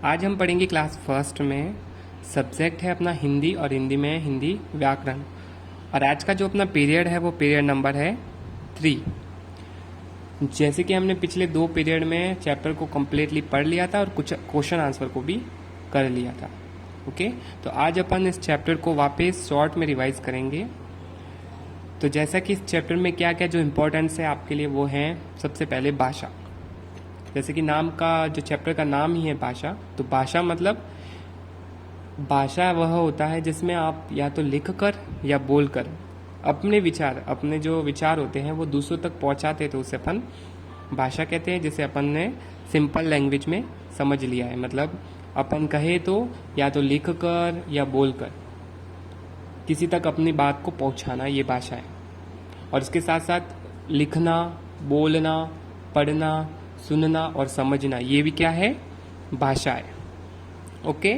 आज हम पढ़ेंगे क्लास फर्स्ट में। सब्जेक्ट है अपना हिंदी और हिंदी में हिंदी व्याकरण। और आज का जो अपना पीरियड है वो पीरियड नंबर है 3। जैसे कि हमने पिछले 2 पीरियड में चैप्टर को कम्प्लीटली पढ़ लिया था और कुछ क्वेश्चन आंसर को भी कर लिया था। ओके, तो आज अपन इस चैप्टर को वापस शॉर्ट में रिवाइज करेंगे। तो जैसा कि इस चैप्टर में क्या क्या जो इम्पोर्टेंस है आपके लिए वो है, सबसे पहले भाषा। जैसे कि नाम का जो चैप्टर का नाम ही है भाषा, तो भाषा मतलब भाषा वह होता है जिसमें आप या तो लिख कर या बोल कर अपने जो विचार होते हैं वो दूसरों तक पहुंचाते, तो उसे अपन भाषा कहते हैं, जिसे अपन ने सिंपल लैंग्वेज में समझ लिया है। मतलब अपन कहे तो या तो लिख कर या बोल कर किसी तक अपनी बात को पहुंचाना, ये भाषा है। और इसके साथ साथ लिखना, बोलना, पढ़ना, सुनना और समझना, ये भी क्या है, भाषा है। ओके,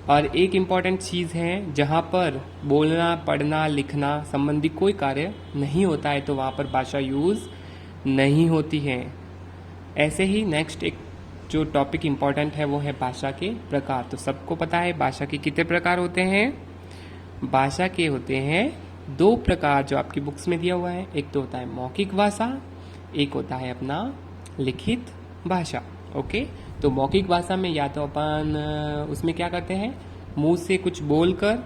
और एक इम्पॉर्टेंट चीज़ है, जहाँ पर बोलना, पढ़ना, लिखना संबंधी कोई कार्य नहीं होता है तो वहाँ पर भाषा यूज़ नहीं होती है। ऐसे ही नेक्स्ट एक जो टॉपिक इम्पॉर्टेंट है वो है भाषा के प्रकार। तो सबको पता है भाषा के कितने प्रकार होते हैं। भाषा के होते हैं 2 प्रकार जो आपकी बुक्स में दिया हुआ है। एक तो होता है मौखिक भाषा, एक होता है अपना लिखित भाषा। ओके, तो मौखिक भाषा में या तो अपन उसमें क्या करते हैं, मुंह से कुछ बोलकर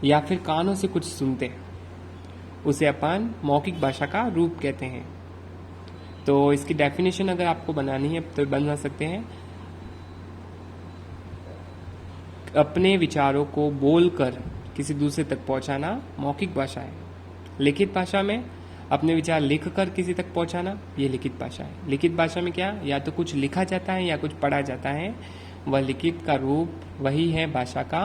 या फिर कानों से कुछ सुनते हैं, उसे अपन मौखिक भाषा का रूप कहते हैं। तो इसकी डेफिनेशन अगर आपको बनानी है तो बना सकते हैं, अपने विचारों को बोलकर किसी दूसरे तक पहुंचाना मौखिक भाषा है। लिखित भाषा में अपने विचार लिख कर किसी तक पहुंचाना, ये लिखित भाषा है। लिखित भाषा में क्या, या तो कुछ लिखा जाता है या कुछ पढ़ा जाता है, वह लिखित का रूप वही है भाषा का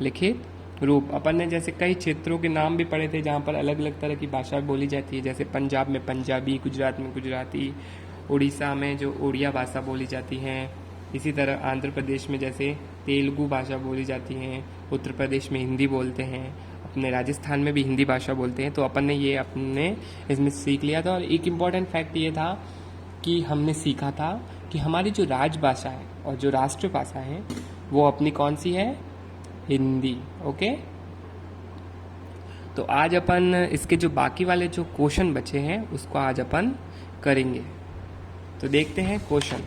लिखित रूप। अपन ने जैसे कई क्षेत्रों के नाम भी पढ़े थे जहाँ पर अलग अलग तरह की भाषा बोली जाती है। जैसे पंजाब में पंजाबी, गुजरात में गुजराती, उड़ीसा में जो उड़िया भाषा बोली जाती है, इसी तरह आंध्र प्रदेश में जैसे तेलुगु भाषा बोली जाती है, उत्तर प्रदेश में हिंदी बोलते हैं, अपने राजस्थान में भी हिंदी भाषा बोलते हैं। तो अपन ने ये अपने इसमें सीख लिया था। और एक इम्पॉर्टेंट फैक्ट ये था कि हमने सीखा था कि हमारी जो राजभाषा है और जो राष्ट्रभाषा है वो अपनी कौन सी है, हिंदी। ओके, तो आज अपन इसके जो बाकी वाले जो क्वेश्चन बचे हैं उसको आज अपन करेंगे। तो देखते हैं क्वेश्चन।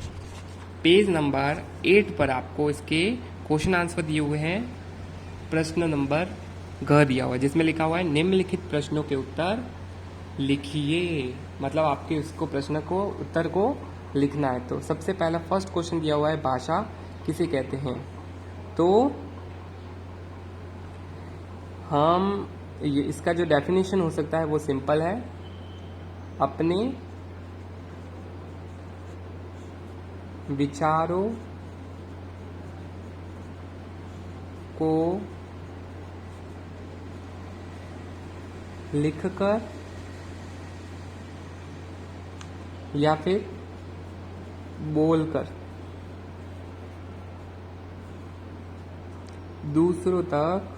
पेज नंबर 8 पर आपको इसके क्वेश्चन आंसर दिए हुए हैं। प्रश्न नंबर घ दिया हुआ है जिसमें लिखा हुआ है निम्नलिखित प्रश्नों के उत्तर लिखिए। मतलब आपके उसको प्रश्न को उत्तर को लिखना है। तो सबसे पहला फर्स्ट क्वेश्चन दिया हुआ है, भाषा किसे कहते हैं। तो हम ये इसका जो डेफिनेशन हो सकता है वो सिंपल है, अपने विचारों को लिखकर या फिर बोलकर दूसरों तक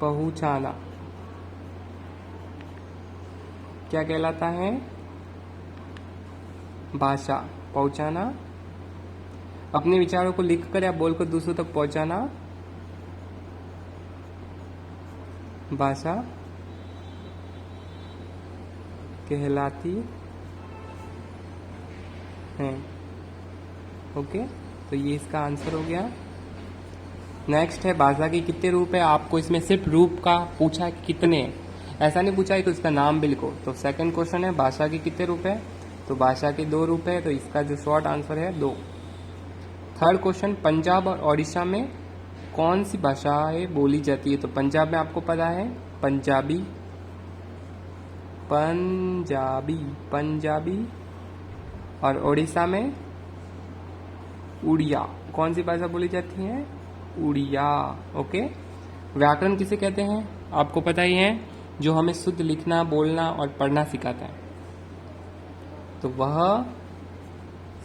पहुंचाना क्या कहलाता है, भाषा। पहुंचाना, अपने विचारों को लिखकर या बोलकर दूसरों तक पहुंचाना भाषा कहलाती है। ओके, तो ये इसका आंसर हो गया। नेक्स्ट है भाषा के कितने रूप है। आपको इसमें सिर्फ रूप का पूछा है कितने, ऐसा नहीं पूछा है कि उसका नाम भी लिखो। तो सेकंड क्वेश्चन है भाषा के कितने रूप है, तो भाषा के 2 रूप है, तो इसका जो शॉर्ट आंसर है 2। थर्ड क्वेश्चन, पंजाब और ओडिशा में कौन सी भाषाएं बोली जाती है। तो पंजाब में आपको पता है पंजाबी, पंजाबी और ओडिशा में उड़िया। कौन सी भाषा बोली जाती है, उड़िया। ओके, व्याकरण किसे कहते हैं, आपको पता ही है, जो हमें शुद्ध लिखना, बोलना और पढ़ना सिखाता है। तो वह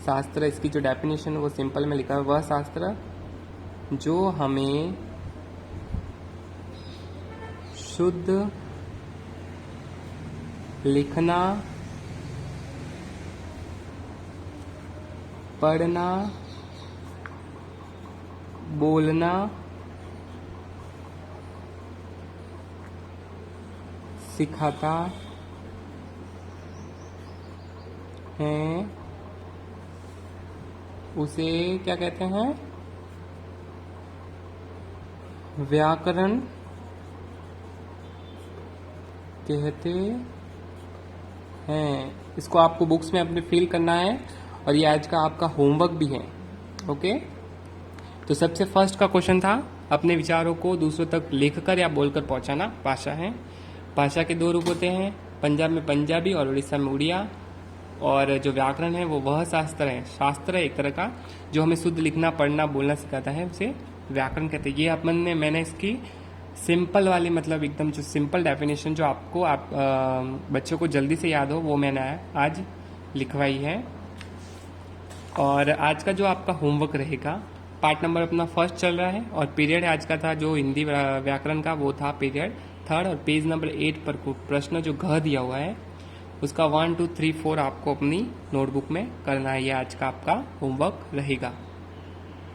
शास्त्र, इसकी जो डेफिनेशन वो सिंपल में लिखा है, वह शास्त्र जो हमें शुद्ध लिखना, पढ़ना बोलना सिखाता है उसे क्या कहते हैं? व्याकरण कहते हैं। इसको आपको बुक्स में अपने फिल करना है और ये आज का आपका होमवर्क भी है। ओके, तो सबसे फर्स्ट का क्वेश्चन था अपने विचारों को दूसरों तक लिखकर या बोलकर पहुंचाना भाषा है। भाषा के दो रूप होते हैं, पंजाब में पंजाबी और उड़ीसा में उड़िया। और जो व्याकरण है वो वह शास्त्र है एक तरह का जो हमें शुद्ध लिखना पढ़ना बोलना सिखाता है, उसे व्याकरण कहते हैं। ये मैंने इसकी सिंपल वाली मतलब एकदम जो सिंपल डेफिनेशन जो आपको बच्चों को जल्दी से याद हो वो मैंने आज लिखवाई है। और आज का जो आपका होमवर्क रहेगा, पार्ट नंबर अपना फर्स्ट चल रहा है और पीरियड आज का था जो हिंदी व्याकरण का वो था पीरियड थर्ड। और पेज नंबर 8 पर प्रश्न जो घ दिया हुआ है उसका 1 2 3 4 आपको अपनी नोटबुक में करना है। ये आज का आपका होमवर्क रहेगा।